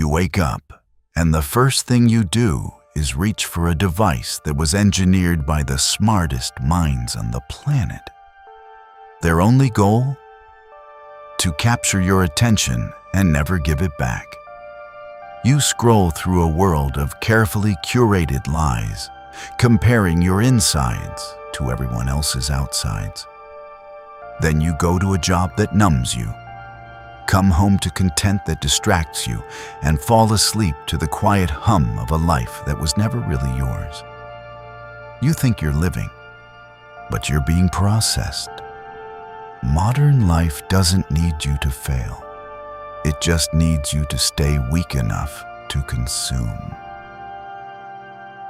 You wake up, and the first thing you do is reach for a device that was engineered by the smartest minds on the planet. Their only goal? To capture your attention and never give it back. You scroll through a world of carefully curated lies, comparing your insides to everyone else's outsides. Then you go to a job that numbs you, come home to content that distracts you, and fall asleep to the quiet hum of a life that was never really yours. You think you're living, but you're being processed. Modern life doesn't need you to fail. It just needs you to stay weak enough to consume.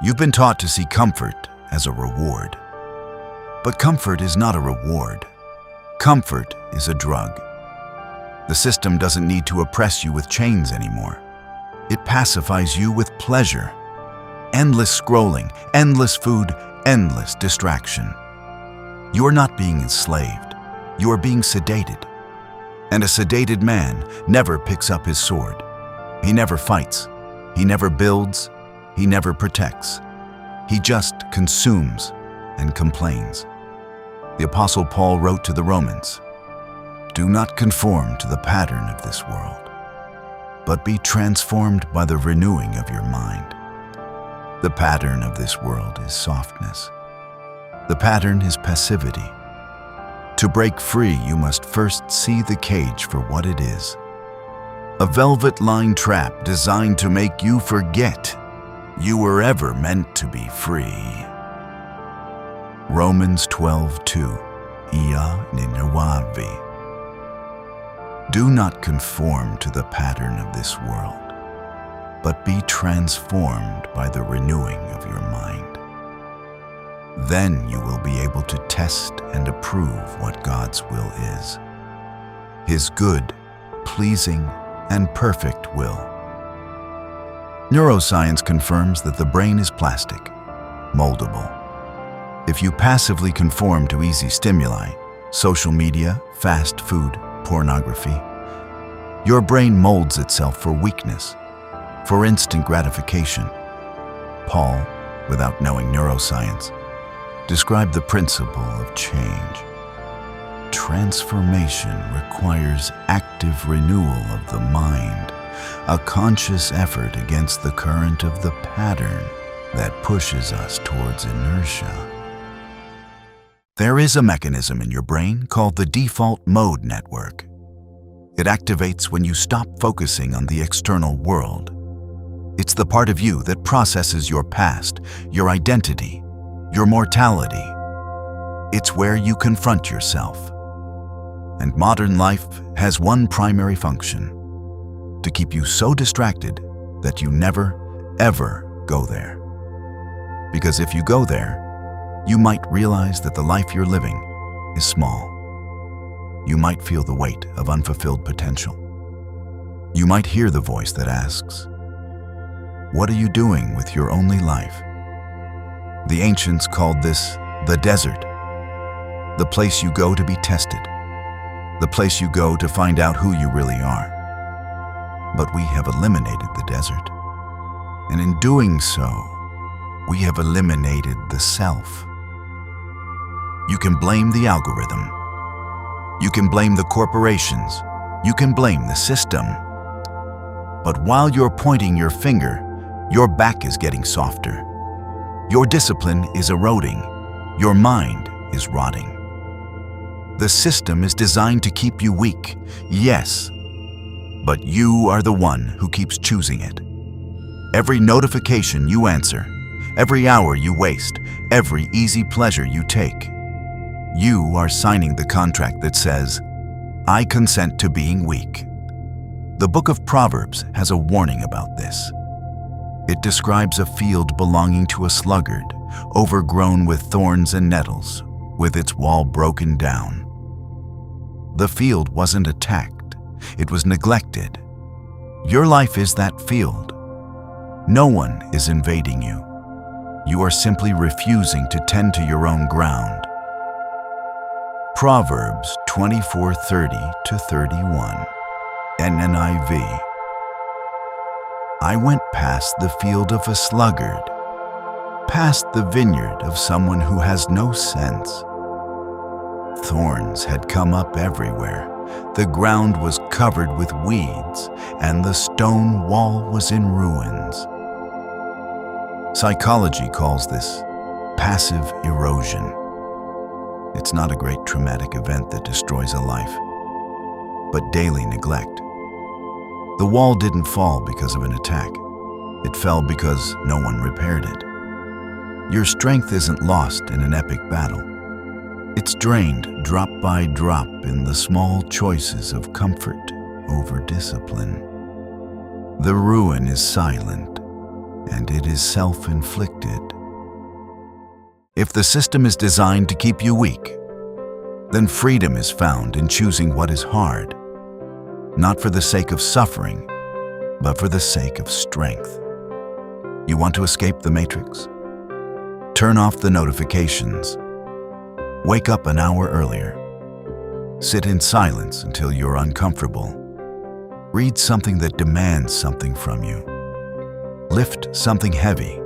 You've been taught to see comfort as a reward. But comfort is not a reward. Comfort is a drug. The system doesn't need to oppress you with chains anymore. It pacifies you with pleasure. Endless scrolling, endless food, endless distraction. You are not being enslaved. You are being sedated. And a sedated man never picks up his sword. He never fights. He never builds. He never protects. He just consumes and complains. The Apostle Paul wrote to the Romans, "Do not conform to the pattern of this world, but be transformed by the renewing of your mind." The pattern of this world is softness. The pattern is passivity. To break free, you must first see the cage for what it is. A velvet-lined trap designed to make you forget you were ever meant to be free. Romans 12:2, Ia ninawavi. Do not conform to the pattern of this world, but be transformed by the renewing of your mind. Then you will be able to test and approve what God's will is, His good, pleasing, and perfect will. Neuroscience confirms that the brain is plastic, moldable. If you passively conform to easy stimuli, social media, fast food, pornography, your brain molds itself for weakness, for instant gratification. Paul, without knowing neuroscience, described the principle of change. Transformation requires active renewal of the mind, a conscious effort against the current of the pattern that pushes us towards inertia. There is a mechanism in your brain called the default mode network. It activates when you stop focusing on the external world. It's the part of you that processes your past, your identity, your mortality. It's where you confront yourself. And modern life has one primary function: to keep you so distracted that you never, ever go there. Because if you go there, you might realize that the life you're living is small. You might feel the weight of unfulfilled potential. You might hear the voice that asks, "What are you doing with your only life?" The ancients called this the desert, the place you go to be tested, the place you go to find out who you really are. But we have eliminated the desert, and in doing so, we have eliminated the self. You can blame the algorithm. You can blame the corporations. You can blame the system. But while you're pointing your finger, your back is getting softer. Your discipline is eroding. Your mind is rotting. The system is designed to keep you weak, yes, but you are the one who keeps choosing it. Every notification you answer, every hour you waste, every easy pleasure you take, you are signing the contract that says, "I consent to being weak." The book of Proverbs has a warning about this. It describes a field belonging to a sluggard, overgrown with thorns and nettles, with its wall broken down. The field wasn't attacked, it was neglected. Your life is that field. No one is invading you. You are simply refusing to tend to your own ground. Proverbs 24:30-31, NIV. I went past the field of a sluggard, past the vineyard of someone who has no sense. Thorns had come up everywhere. The ground was covered with weeds, and the stone wall was in ruins. Psychology calls this passive erosion. It's not a great traumatic event that destroys a life, but daily neglect. The wall didn't fall because of an attack. It fell because no one repaired it. Your strength isn't lost in an epic battle. It's drained drop by drop in the small choices of comfort over discipline. The ruin is silent, and it is self-inflicted. If the system is designed to keep you weak, then freedom is found in choosing what is hard, not for the sake of suffering, but for the sake of strength. You want to escape the matrix? Turn off the notifications. Wake up an hour earlier. Sit in silence until you're uncomfortable. Read something that demands something from you. Lift something heavy.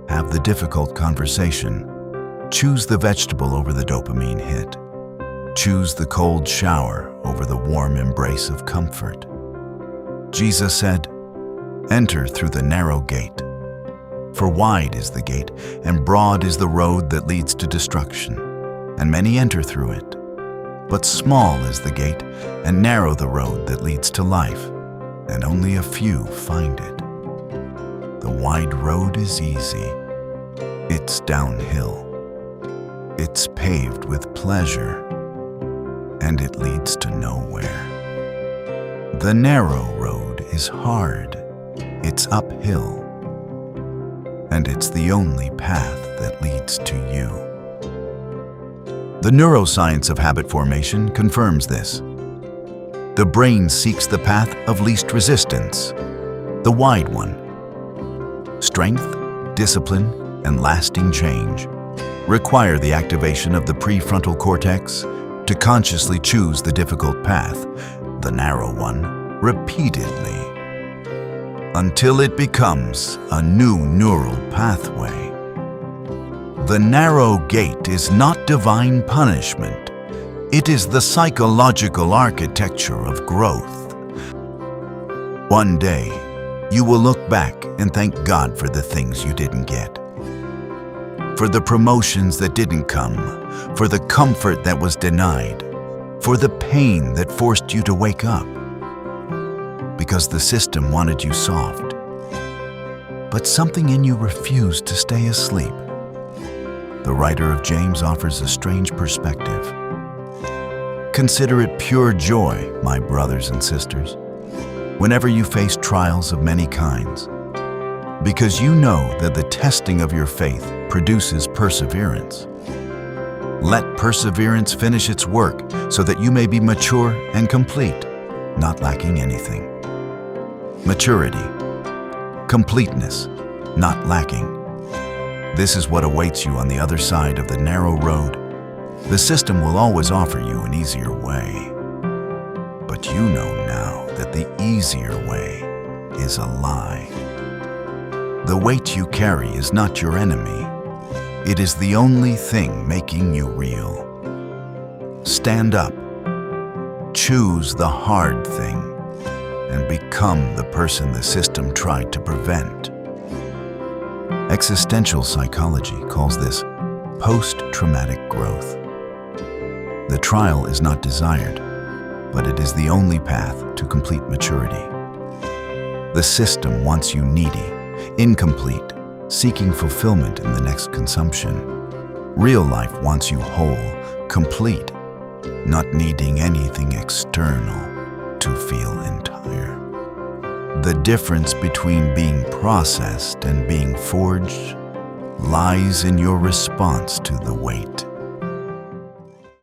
Have the difficult conversation. Choose the vegetable over the dopamine hit. Choose the cold shower over the warm embrace of comfort. Jesus said, "Enter through the narrow gate. For wide is the gate, and broad is the road that leads to destruction, and many enter through it. But small is the gate, and narrow the road that leads to life, and only a few find it. The wide road is easy. It's downhill. It's paved with pleasure, and it leads to nowhere. The narrow road is hard. It's uphill, and it's the only path that leads to you." The neuroscience of habit formation confirms this. The brain seeks the path of least resistance, the wide one. Strength, discipline, and lasting change require the activation of the prefrontal cortex to consciously choose the difficult path, the narrow one, repeatedly, until it becomes a new neural pathway. The narrow gate is not divine punishment. It is the psychological architecture of growth. One day, you will look back and thank God for the things you didn't get, for the promotions that didn't come, for the comfort that was denied, for the pain that forced you to wake up, because the system wanted you soft. But something in you refused to stay asleep. The writer of James offers a strange perspective. Consider it pure joy, my brothers and sisters, whenever you face trials of many kinds, because you know that the testing of your faith produces perseverance. Let perseverance finish its work so that you may be mature and complete, not lacking anything. Maturity, completeness, not lacking. This is what awaits you on the other side of the narrow road. The system will always offer you an easier way. But you know now that the easier way is a lie. The weight you carry is not your enemy. It is the only thing making you real. Stand up, choose the hard thing, and become the person the system tried to prevent. Existential psychology calls this post-traumatic growth. The trial is not desired, but it is the only path to complete maturity. The system wants you needy, incomplete, seeking fulfillment in the next consumption. Real life wants you whole, complete, not needing anything external to feel entire. The difference between being processed and being forged lies in your response to the weight.